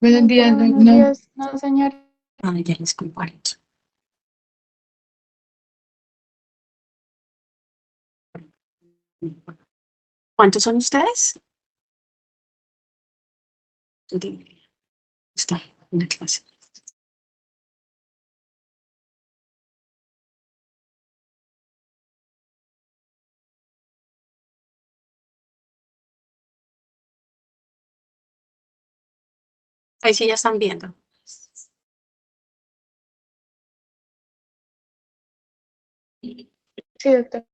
Buenos días, Buenos no. días, no, señor. Ay, ya les comparto. ¿Cuántos son ustedes? Está en la clase. Ahí sí ya están viendo. Sí, doctor.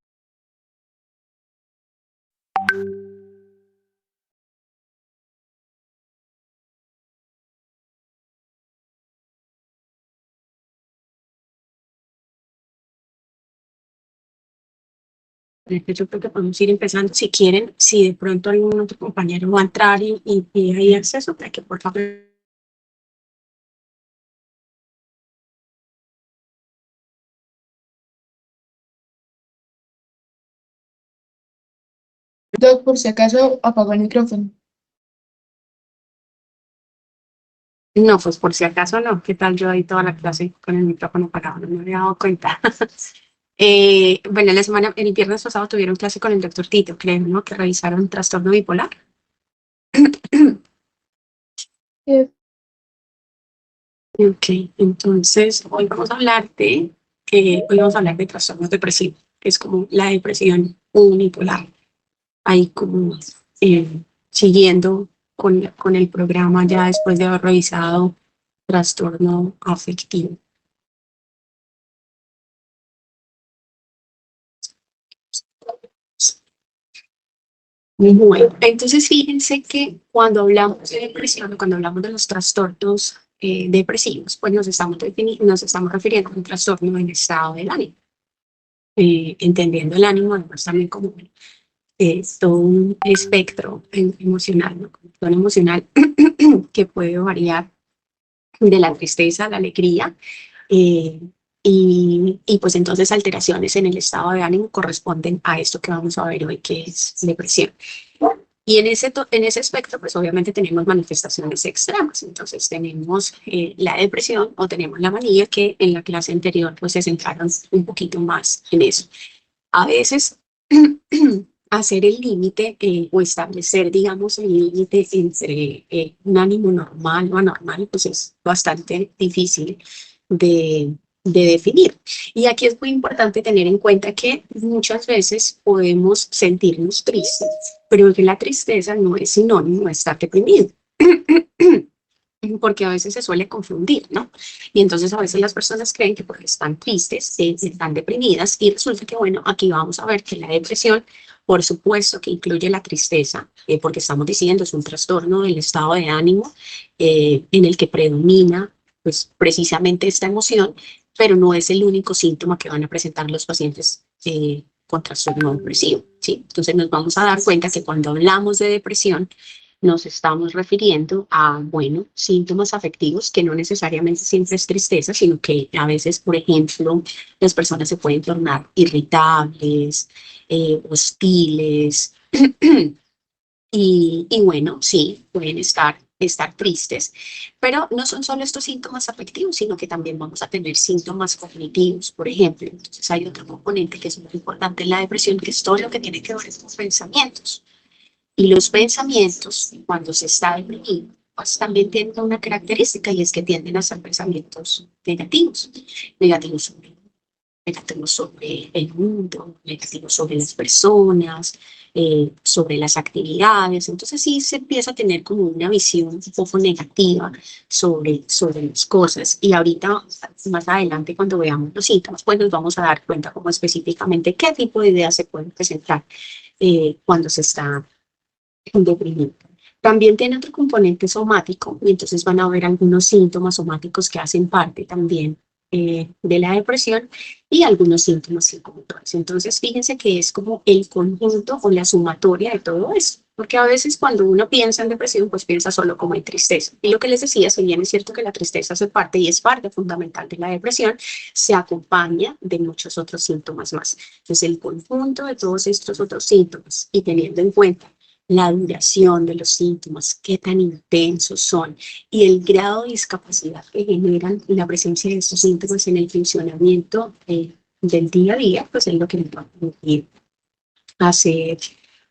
Yo creo que podemos ir empezando. Si quieren, si de pronto algún otro compañero va a entrar y pide ahí acceso, para que por favor. Doc, por si acaso, apagó el micrófono. No, pues por si acaso no. ¿Qué tal yo ahí toda la clase con el micrófono apagado? No me había dado cuenta. Bueno, el viernes pasado tuvieron clase con el doctor Tito, creo, ¿no? Que revisaron trastorno bipolar. Sí, Ok, entonces hoy vamos a hablar de trastornos depresivos, que es como la depresión unipolar. Ahí como eh, siguiendo con el programa ya después de haber revisado trastorno afectivo. Bueno, entonces fíjense que cuando hablamos de depresión, cuando hablamos de los trastornos depresivos, pues nos estamos refiriendo a un trastorno del estado del ánimo. Entendiendo el ánimo, además también como todo un espectro emocional, ¿no? Un tono emocional que puede variar de la tristeza a la alegría, eh, y pues entonces alteraciones en el estado de ánimo corresponden a esto que vamos a ver hoy, que es depresión. Y en ese espectro, pues obviamente tenemos manifestaciones extremas. Entonces tenemos la depresión o tenemos la manía, que en la clase anterior pues se centraron un poquito más en eso. A veces hacer el límite o establecer, digamos, el límite entre un ánimo normal o anormal, pues es bastante difícil de, de definir. Y aquí es muy importante tener en cuenta que muchas veces podemos sentirnos tristes, pero que la tristeza no es sinónimo de estar deprimido. Porque a veces se suele confundir, ¿no? Y entonces a veces las personas creen que porque están tristes, están deprimidas, y resulta que, bueno, aquí vamos a ver que la depresión, por supuesto que incluye la tristeza, porque estamos diciendo es un trastorno del estado de ánimo en el que predomina, pues, precisamente esta emoción, pero no es el único síntoma que van a presentar los pacientes con trastorno depresivo, ¿sí? Entonces nos vamos a dar cuenta que cuando hablamos de depresión, nos estamos refiriendo a, bueno, síntomas afectivos que no necesariamente siempre es tristeza, sino que a veces, por ejemplo, las personas se pueden tornar irritables, hostiles, y bueno, sí, pueden estar tristes, pero no son solo estos síntomas afectivos, sino que también vamos a tener síntomas cognitivos, por ejemplo. Entonces hay otro componente que es muy importante en la depresión, que es todo lo que tiene que ver con los pensamientos. Y los pensamientos, cuando se está deprimido, pues también tienen una característica, y es que tienden a ser pensamientos negativos, negativos sobre, negativos sobre el mundo, negativos sobre las personas, sobre las actividades. Entonces sí se empieza a tener como una visión un poco negativa sobre las cosas. Y ahorita, más adelante, cuando veamos los síntomas, pues nos vamos a dar cuenta como específicamente qué tipo de ideas se pueden presentar cuando se está deprimido. También tiene otro componente somático, y entonces van a haber algunos síntomas somáticos que hacen parte también de la depresión, y algunos síntomas psicomotores. Entonces, fíjense que es como el conjunto o la sumatoria de todo eso, porque a veces cuando uno piensa en depresión, pues piensa solo como en tristeza. Y lo que les decía, si bien es cierto que la tristeza hace parte y es parte fundamental de la depresión, se acompaña de muchos otros síntomas más. Entonces, el conjunto de todos estos otros síntomas, y teniendo en cuenta la duración de los síntomas, qué tan intensos son y el grado de discapacidad que generan la presencia de estos síntomas en el funcionamiento del día a día, pues es lo que nos va a permitir hacer,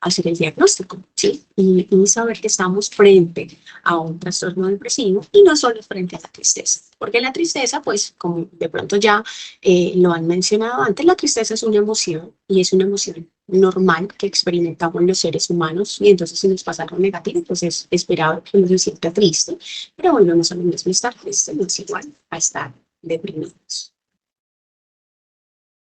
hacer el diagnóstico, ¿sí? Y saber que estamos frente a un trastorno depresivo y no solo frente a la tristeza, porque la tristeza, pues, como de pronto ya lo han mencionado antes, la tristeza es una emoción y es una emoción normal que experimentamos los seres humanos y entonces si nos pasa algo negativo, pues es esperado que uno se sienta triste, pero bueno, no solo mismo estar triste, no es igual a estar deprimidos.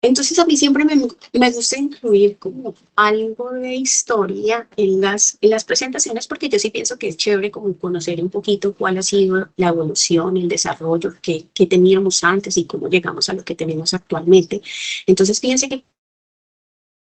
Entonces a mí siempre me gusta incluir como algo de historia en las presentaciones porque yo sí pienso que es chévere como conocer un poquito cuál ha sido la evolución, el desarrollo que teníamos antes y cómo llegamos a lo que tenemos actualmente. Entonces fíjense que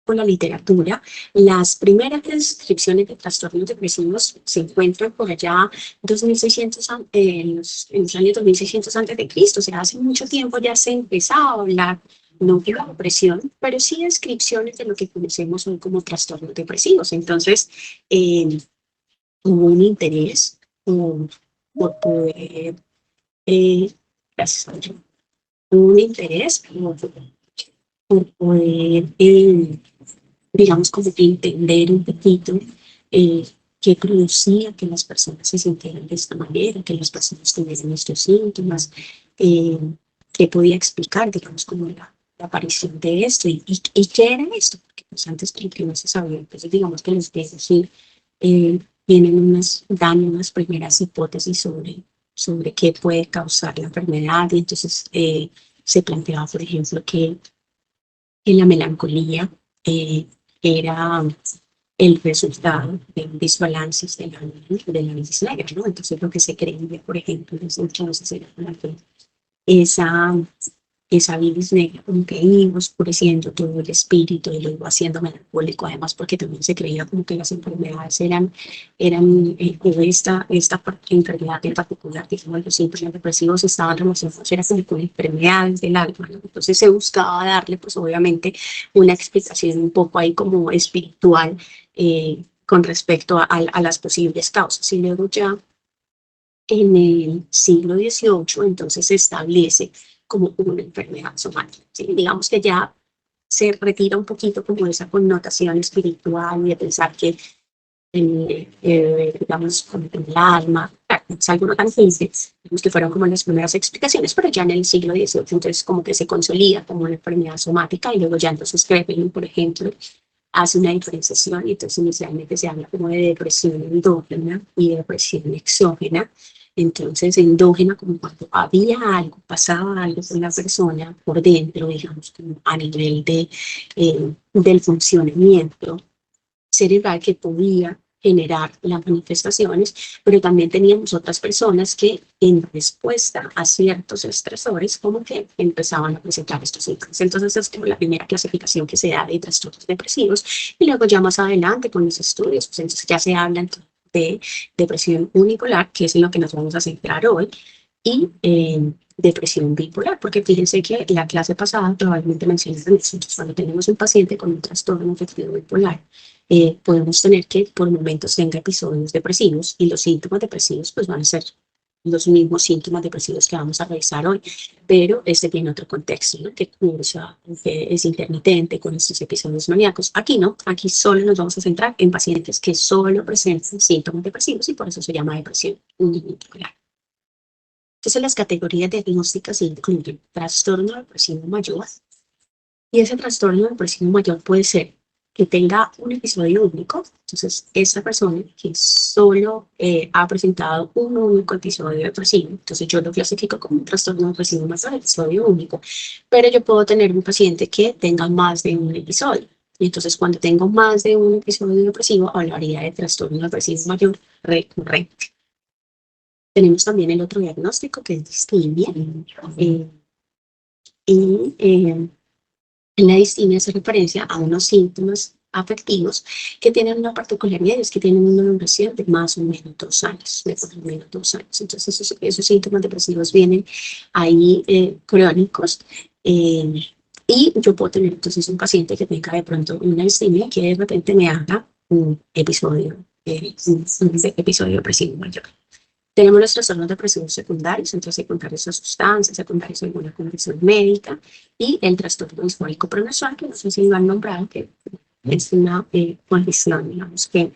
con la literatura, las primeras descripciones de trastornos depresivos se encuentran por allá 2600, en los años 2600 antes de Cristo, o sea, hace mucho tiempo ya se empezaba a hablar no de la depresión, pero sí descripciones de lo que conocemos hoy como trastornos depresivos. Entonces, hubo un interés por poder, gracias a Dios, hubo un interés por poder digamos, como que entender un poquito eh, qué producía que las personas se sintieran de esta manera, que las personas tuvieran estos síntomas, eh, qué podía explicar, digamos, como la aparición de esto y qué era esto, porque pues antes como que no se sabía, entonces digamos que les voy a decir, dan unas primeras hipótesis sobre qué puede causar la enfermedad y entonces se planteaba, por ejemplo, que la melancolía eh, era el resultado de desbalances de la bilis negra, ¿no? Entonces lo que se creía, por ejemplo, en ese entonces era como que esa, esa bilis negra como que iba oscureciendo todo el espíritu y lo iba haciendo melancólico, además porque también se creía como que las enfermedades o esta enfermedad en particular, digamos, los síntomas depresivos estaban relacionados, era como con enfermedades del alma, ¿no? Entonces se buscaba darle, pues obviamente, una explicación un poco ahí como espiritual con respecto a las posibles causas. Y luego ya en el siglo XVIII, entonces se establece como una enfermedad somática, ¿sí? Digamos que ya se retira un poquito como esa connotación espiritual y de pensar que, digamos, como en el alma, es algo no tan simple, digamos que fueron como las primeras explicaciones, pero ya en el siglo XVIII, entonces como que se consolida como una enfermedad somática y luego ya entonces Kraepelin, por ejemplo, hace una diferenciación y entonces inicialmente se habla como de depresión endógena y depresión exógena. Entonces, endógena como cuando había algo, pasaba algo con la persona por dentro, digamos, como a nivel del funcionamiento cerebral que podía generar las manifestaciones, pero también teníamos otras personas que en respuesta a ciertos estresores como que empezaban a presentar estos síntomas. Entonces es como la primera clasificación que se da de trastornos depresivos y luego ya más adelante con los estudios, pues entonces ya se habla de depresión unipolar, que es en lo que nos vamos a centrar hoy, y depresión bipolar, porque fíjense que la clase pasada probablemente mencioné que nosotros cuando tenemos un paciente con un trastorno afectivo bipolar, podemos tener que por momentos tenga episodios depresivos y los síntomas depresivos pues van a ser los mismos síntomas depresivos que vamos a revisar hoy, pero este tiene otro contexto, ¿no? Que cursa, que es intermitente con estos episodios maníacos. Aquí no, aquí solo nos vamos a centrar en pacientes que solo presentan síntomas depresivos y por eso se llama depresión unipolar. Entonces las categorías diagnósticas incluyen trastorno depresivo mayor y ese trastorno depresivo mayor puede ser que tenga un episodio único, entonces esta persona que solo ha presentado un único episodio depresivo, entonces yo lo clasifico como un trastorno depresivo mayor, episodio único, pero yo puedo tener un paciente que tenga más de un episodio. Y entonces cuando tengo más de un episodio depresivo, hablaría de trastorno depresivo mayor recurrente. Tenemos también el otro diagnóstico que es distimia. Y la distimia hace referencia a unos síntomas afectivos que tienen una particularidad y es que tienen una duración de más o menos 2 años, de por lo menos 2 años. Entonces esos síntomas depresivos vienen ahí crónicos y yo puedo tener entonces un paciente que tenga de pronto una distimia que de repente me haga un episodio un episodio depresivo mayor. Tenemos los trastornos depresivos secundarios, entonces secundarios a sustancias, secundarios a alguna condición médica, y el trastorno disfórico premenstrual, que no sé si lo han nombrado, que es una condición, digamos, que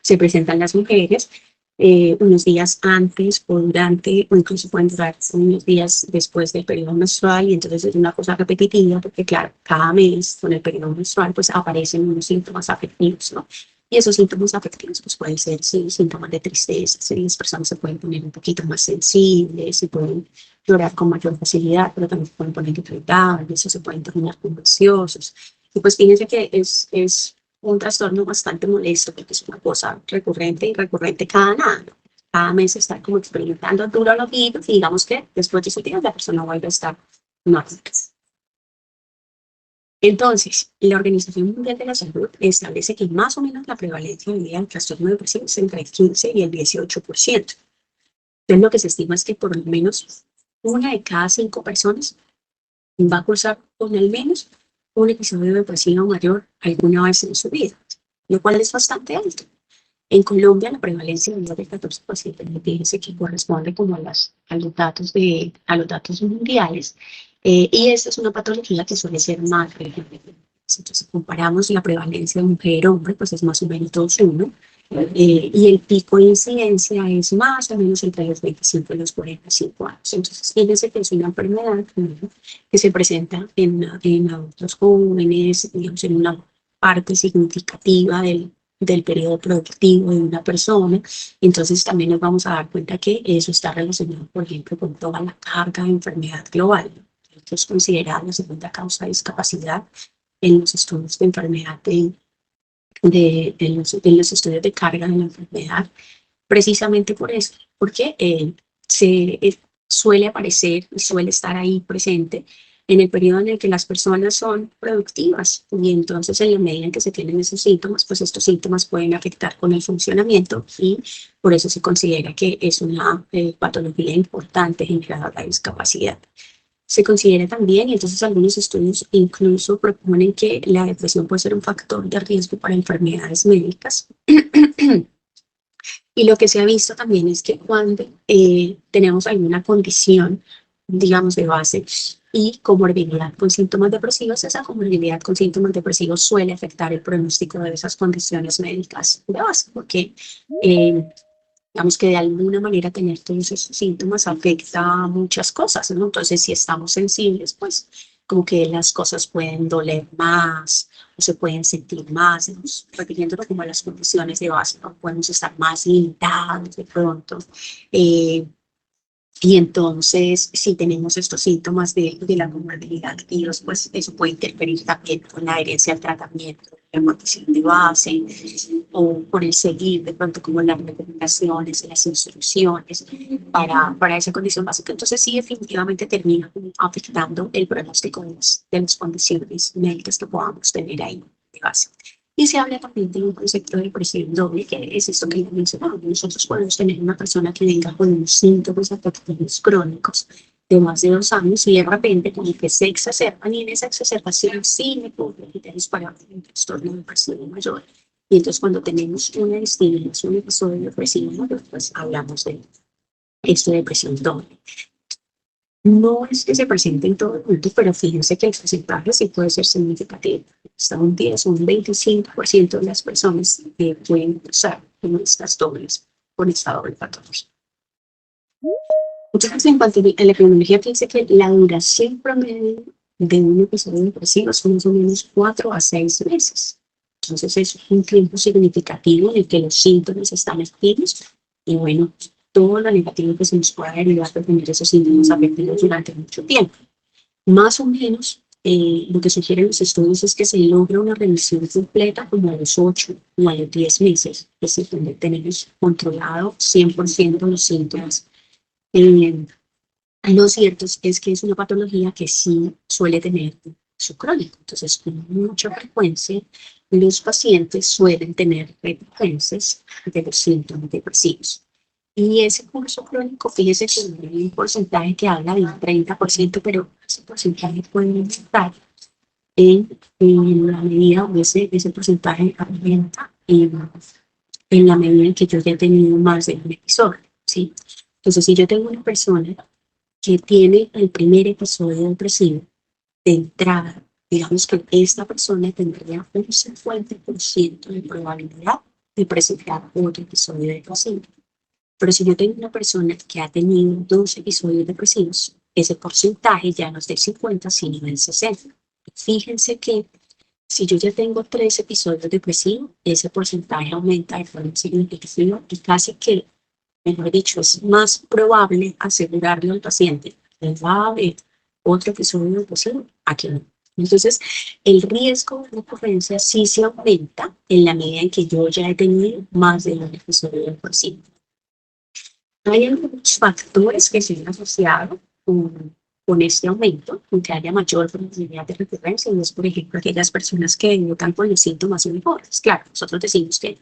se presenta en las mujeres unos días antes o durante, o incluso pueden durar unos días después del periodo menstrual, y entonces es una cosa repetitiva, porque claro, cada mes con el periodo menstrual pues aparecen unos síntomas afectivos, ¿no? Y esos síntomas afectivos pues pueden ser sí, síntomas de tristeza, sí, las personas se pueden poner un poquito más sensibles, se pueden llorar con mayor facilidad, pero también se pueden poner irritables, o se pueden terminar como ansiosos. Y pues fíjense que es un trastorno bastante molesto porque es una cosa recurrente y recurrente cada nada, ¿no? Cada mes está como experimentando duro los días y digamos que después de esos días la persona vuelve a estar normal. Entonces, la Organización Mundial de la Salud establece que más o menos la prevalencia hoy día del trastorno depresivo es entre el 15 y el 18%. Entonces, lo que se estima es que por lo menos una de cada 5 personas va a cursar con al menos un episodio depresivo mayor alguna vez en su vida, lo cual es bastante alto. En Colombia la prevalencia es del 14%, fíjense que corresponde como a los datos mundiales, y esta es una patología que suele ser más frecuente. Entonces, si comparamos la prevalencia de mujer-hombre, pues es más o menos 2:1, y el pico de incidencia es más o menos entre los 25 y los 45 años. Entonces, fíjense que es una enfermedad que se presenta en adultos jóvenes, digamos, en una parte significativa del periodo productivo de una persona. Entonces también nos vamos a dar cuenta que eso está relacionado, por ejemplo, con toda la carga de enfermedad global, ¿no? Esto es considerada la segunda causa de discapacidad en los estudios de enfermedad, en los estudios de carga de la enfermedad, precisamente por eso, porque suele aparecer, suele estar ahí presente en el periodo en el que las personas son productivas, y entonces en la medida en que se tienen esos síntomas, pues estos síntomas pueden afectar con el funcionamiento, y por eso se considera que es una patología importante generada la discapacidad. Se considera también, y entonces algunos estudios incluso proponen que la depresión puede ser un factor de riesgo para enfermedades médicas. Y lo que se ha visto también es que cuando tenemos alguna condición, digamos, de base y comorbilidad con síntomas depresivos, esa comorbilidad con síntomas depresivos suele afectar el pronóstico de esas condiciones médicas de base, porque digamos que de alguna manera tener todos esos síntomas afecta a muchas cosas, ¿no? Entonces, si estamos sensibles, pues como que las cosas pueden doler más o se pueden sentir más, digamos, repitiéndolo como las condiciones de base, ¿no? Podemos estar más limitados de pronto. eh, y entonces, si tenemos estos síntomas de la comorbilidad activos, pues eso puede interferir también con la adherencia al tratamiento, la condición de base, o por el seguir de pronto como las recomendaciones, las instrucciones para esa condición básica. Entonces, sí, definitivamente termina afectando el pronóstico de las condiciones médicas que podamos tener ahí de base. Y se habla también de un concepto de depresión doble, que es esto que ya mencionaba. Nosotros podemos tener una persona que venga con unos síntomas afectivos crónicos de más de 2 años, y de repente como que se exacerban, y en esa exacerbación sí me puedo criterios para un trastorno depresivo mayor. Y entonces cuando tenemos una estimulación, un episodio depresivo mayor, pues hablamos de esto de depresión doble. No es que se presente en todo el mundo, pero fíjense que el porcentaje sí puede ser significativo. Hasta un 10 o un 25% de las personas pueden usar con estas dobles, con esta doble patología. Entonces, en cuanto a la epidemiología, fíjense que la duración promedio de un episodio depresivo es más o menos 4 a 6 meses. Entonces, es un tiempo significativo en el que los síntomas están activos, y bueno, todo lo negativo que se nos pueda derivar de tener esos síntomas afectivos durante mucho tiempo. Más o menos, lo que sugieren los estudios es que se logra una remisión completa como a los 8 o a los 10 meses, es decir, donde tenemos controlado 100% los síntomas. Lo cierto es que es una patología que sí suele tener su crónico, entonces con mucha frecuencia los pacientes suelen tener recurrencias de los síntomas depresivos. Y ese curso crónico, fíjese que hay un porcentaje que habla de un 30%, pero ese porcentaje puede aumentar en la medida donde ese porcentaje aumenta en la medida en que yo ya he tenido más de un episodio, ¿sí? Entonces, si yo tengo una persona que tiene el primer episodio depresivo, de entrada, digamos que esta persona tendría un 50% de probabilidad de presentar otro episodio depresivo. Pero si yo tengo una persona que ha tenido 2 episodios depresivos, ese porcentaje ya no es del 50, sino del 60. Fíjense que si yo ya tengo 3 episodios depresivos, ese porcentaje aumenta de forma significativa y casi que, mejor dicho, es más probable asegurarle al paciente que va a haber otro episodio depresivo a que no. Entonces, el riesgo de recurrencia sí se aumenta en la medida en que yo ya he tenido más de un episodio depresivo. Hay algunos factores que se han asociado con este aumento, con que haya mayor probabilidad de recurrencia, y es, por ejemplo, aquellas personas que notan con los síntomas uniformes. Claro, nosotros decimos que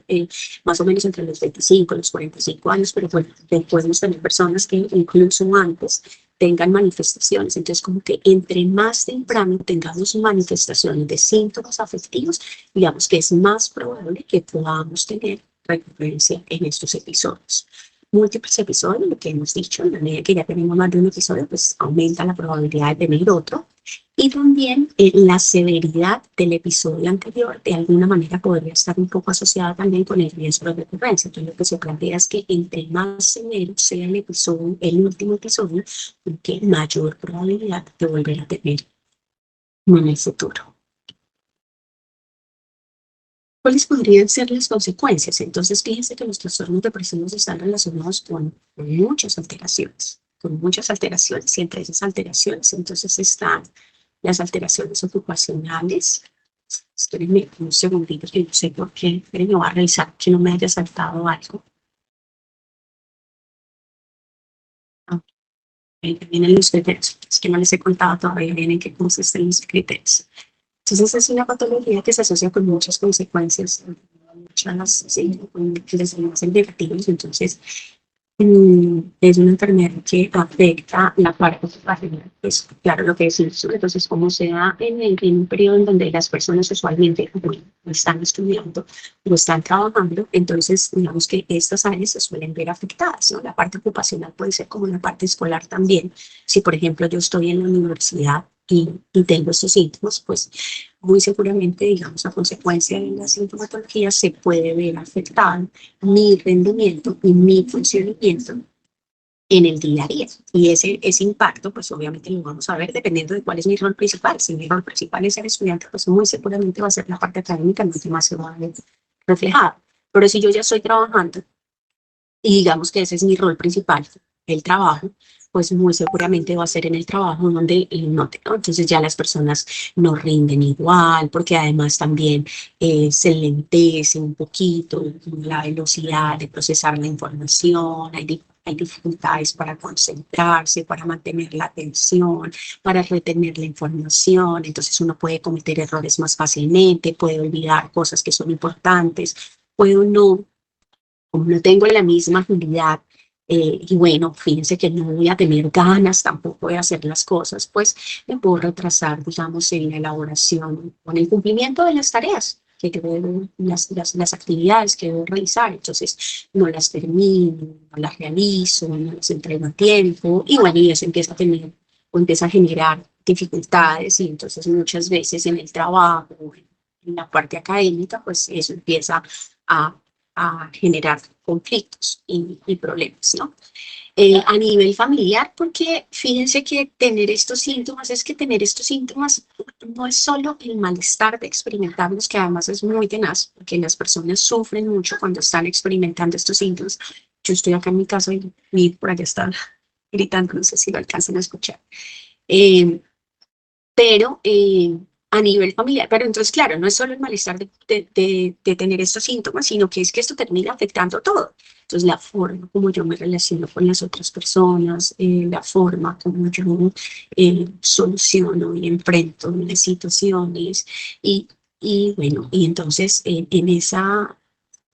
más o menos entre los 25 y los 45 años, pero bueno, podemos tener personas que incluso antes tengan manifestaciones. Entonces, como que entre más temprano tengamos manifestaciones de síntomas afectivos, digamos que es más probable que podamos tener recurrencia en estos episodios. Múltiples episodios, lo que hemos dicho, en la medida que ya tenemos más de un episodio, pues aumenta la probabilidad de tener otro. Y también la severidad del episodio anterior, de alguna manera, podría estar un poco asociada también con el riesgo de recurrencia. Entonces, lo que se plantea es que entre más severo sea el episodio, el último episodio, que mayor probabilidad de volver a tener en el futuro. ¿Cuáles podrían ser las consecuencias? Entonces, fíjense que los trastornos depresivos están relacionados con muchas alteraciones, y entre esas alteraciones, entonces están las alteraciones ocupacionales. Espérenme un segundito, que no sé por qué, espérenme, voy a revisar que no me haya saltado algo. Vienen los criterios, es que no les he contado todavía bien en qué consisten los criterios. Entonces es una patología que se asocia con muchas consecuencias, muchas, sí, que les hacen negativos. Entonces es una enfermedad que afecta la parte ocupacional. Pues claro, lo que decimos, entonces como se da en un periodo en donde las personas usualmente no están estudiando o están trabajando, entonces digamos que estas áreas se suelen ver afectadas, ¿no? La parte ocupacional puede ser como la parte escolar también. Si por ejemplo yo estoy en la universidad y tengo estos síntomas, pues muy seguramente, digamos, a consecuencia de la sintomatología se puede ver afectado mi rendimiento y mi funcionamiento en el día a día. Y ese impacto, pues obviamente lo vamos a ver dependiendo de cuál es mi rol principal. Si mi rol principal es ser estudiante, pues muy seguramente va a ser la parte académica, no más se va a ver reflejada. Pero si yo ya estoy trabajando y digamos que ese es mi rol principal, el trabajo, pues muy seguramente va a ser en el trabajo donde note, ¿no? Entonces ya las personas no rinden igual, porque además también se lentece un poquito la velocidad de procesar la información, hay dificultades para concentrarse, para mantener la atención, para retener la información, entonces uno puede cometer errores más fácilmente, puede olvidar cosas que son importantes, puedo no, como no tengo la misma agilidad, y bueno, fíjense que no voy a tener ganas tampoco de hacer las cosas, pues me puedo retrasar, digamos, en la elaboración, con el cumplimiento de las tareas, que debo, las actividades que debo realizar, entonces no las termino, no las realizo, no las entrego a tiempo, y bueno, y eso empieza a tener, o empieza a generar dificultades, y entonces muchas veces en el trabajo, en la parte académica, pues eso empieza a generar conflictos y problemas, ¿no? A nivel familiar, porque fíjense que tener estos síntomas, es que tener estos síntomas no es solo el malestar de experimentarlos, que además es muy tenaz, porque las personas sufren mucho cuando están experimentando estos síntomas. Yo estoy acá en mi casa y por allá está gritando, no sé si lo alcanzan a escuchar. Eh, pero a nivel familiar, pero entonces, claro, no es solo el malestar de tener estos síntomas, sino que es que esto termina afectando todo. Entonces, la forma como yo me relaciono con las otras personas, la forma como yo soluciono y enfrento las situaciones, y, y bueno, y entonces en esa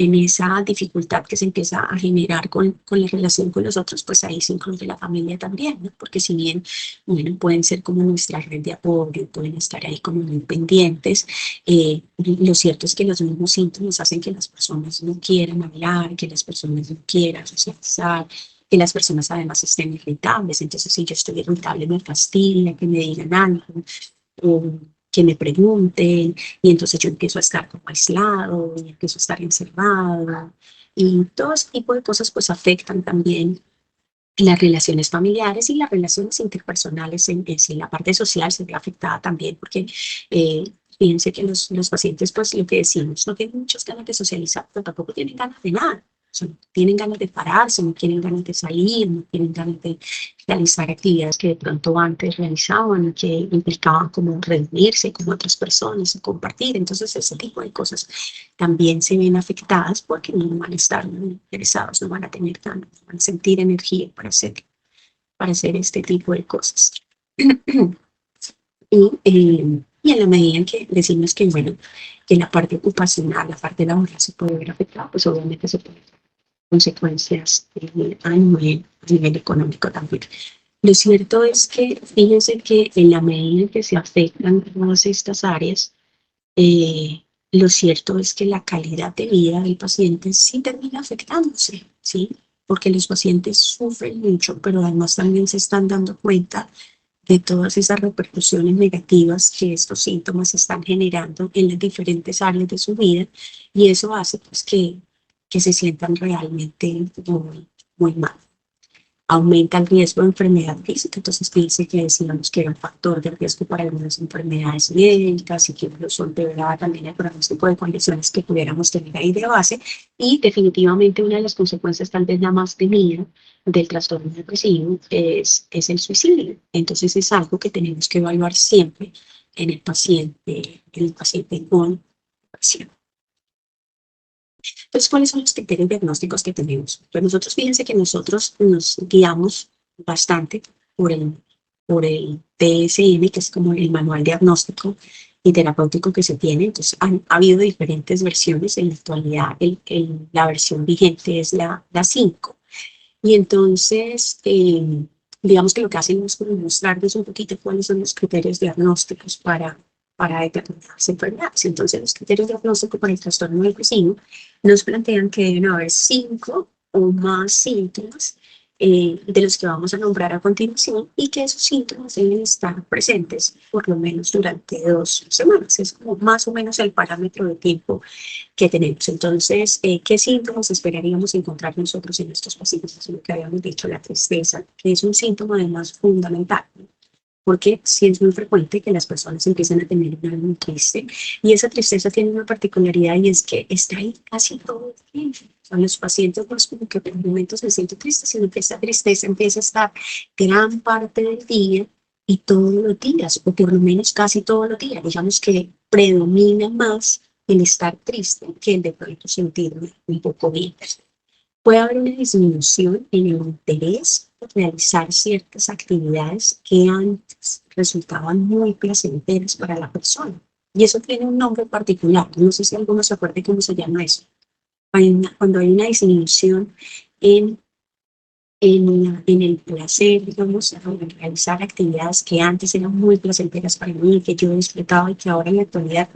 en esa dificultad que se empieza a generar con la relación con los otros, pues ahí se incluye la familia también, ¿no? Porque si bien, bueno, pueden ser como nuestra red de apoyo, pueden estar ahí como muy pendientes, lo cierto es que los mismos síntomas hacen que las personas no quieran hablar, que las personas no quieran socializar, que las personas además estén irritables. Entonces, si yo estoy irritable, me fastidia que me digan algo, o que me pregunten, y entonces yo empiezo a estar como aislado, y empiezo a estar encerrado, y todo ese tipo de cosas pues afectan también las relaciones familiares y las relaciones interpersonales en sí. La parte social se ve afectada también porque fíjense que los pacientes, pues lo que decimos, no tienen muchas ganas de socializar, pero tampoco tienen ganas de nada. O sea, no tienen ganas de pararse, no tienen ganas de salir, no tienen ganas de realizar actividades que de pronto antes realizaban y que implicaban como reunirse con otras personas y compartir. Entonces, ese tipo de cosas también se ven afectadas porque no van a estar muy interesados, no van a tener ganas, no van a sentir energía para hacer este tipo de cosas. Y en la medida en que decimos que, bueno, que la parte ocupacional, la parte laboral se puede ver afectada, pues obviamente se pueden tener consecuencias a nivel económico también. Lo cierto es que, fíjense que en la medida en que se afectan todas estas áreas, lo cierto es que la calidad de vida del paciente sí termina afectándose, ¿sí? Porque los pacientes sufren mucho, pero además también se están dando cuenta de todas esas repercusiones negativas que estos síntomas están generando en las diferentes áreas de su vida, y eso hace pues que se sientan realmente muy mal. Aumenta el riesgo de enfermedad física. Entonces fíjense que decíamos que era un factor de riesgo para algunas enfermedades médicas y que incluso empeoraba también el pronóstico de condiciones que pudiéramos tener ahí de base. Y definitivamente una de las consecuencias, tal vez la más temida, del trastorno depresivo es el suicidio. Entonces es algo que tenemos que evaluar siempre en el paciente con depresión. Entonces, ¿cuáles son los criterios diagnósticos que tenemos? Pues nosotros, fíjense que nosotros nos guiamos bastante por el DSM, que es como el manual diagnóstico y terapéutico que se tiene. Entonces, ha habido diferentes versiones. En la actualidad, la versión vigente es la 5. Y entonces, digamos que lo que hacen es como mostrarles un poquito cuáles son los criterios diagnósticos para determinadas enfermedades. Entonces, los criterios diagnósticos para el trastorno depresivo nos plantean que deben haber 5 o más síntomas de los que vamos a nombrar a continuación, y que esos síntomas deben estar presentes por lo menos durante 2 semanas. Es como más o menos el parámetro de tiempo que tenemos. Entonces, ¿qué síntomas esperaríamos encontrar nosotros en estos pacientes? Lo que habíamos dicho, la tristeza, que es un síntoma además fundamental, ¿no? Porque sí es muy frecuente que las personas empiecen a tener un ánimo triste, y esa tristeza tiene una particularidad, y es que está ahí casi todo el tiempo. O sea, los pacientes no es como que por momentos se sienten tristes, sino que esta tristeza empieza a estar gran parte del día y todos los días, o por lo menos casi todos los días. Digamos que predomina más el estar triste que el de pronto sentirme un poco bien. Puede haber una disminución en el interés por realizar ciertas actividades que antes resultaban muy placenteras para la persona. Y eso tiene un nombre particular. No sé si alguno se acuerda cómo se llama eso. Cuando hay una disminución en, en el placer, digamos, en realizar actividades que antes eran muy placenteras para mí, que yo disfrutaba y que ahora en la actualidad